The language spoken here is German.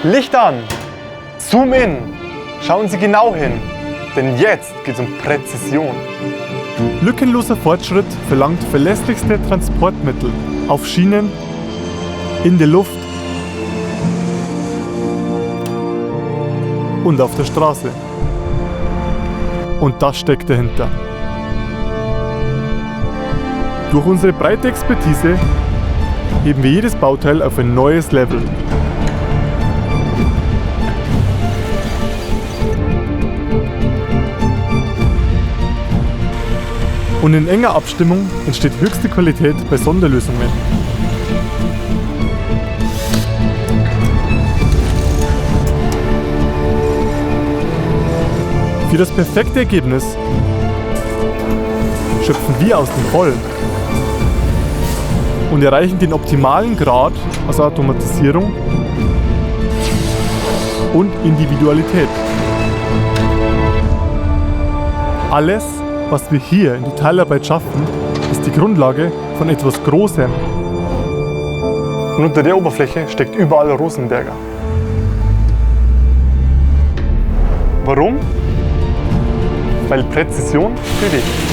Licht an! Zoom in! Schauen Sie genau hin, denn jetzt geht es um Präzision. Lückenloser Fortschritt verlangt verlässlichste Transportmittel auf Schienen, in der Luft und auf der Straße. Und das steckt dahinter. Durch unsere breite Expertise heben wir jedes Bauteil auf ein neues Level. Und in enger Abstimmung entsteht höchste Qualität bei Sonderlösungen. Für das perfekte Ergebnis schöpfen wir aus dem Vollen und erreichen den optimalen Grad aus Automatisierung und Individualität. Alles, was wir hier in Detailarbeit schaffen, ist die Grundlage von etwas Großem. Und unter der Oberfläche steckt überall Rosenberger. Warum? Weil Präzision für dich.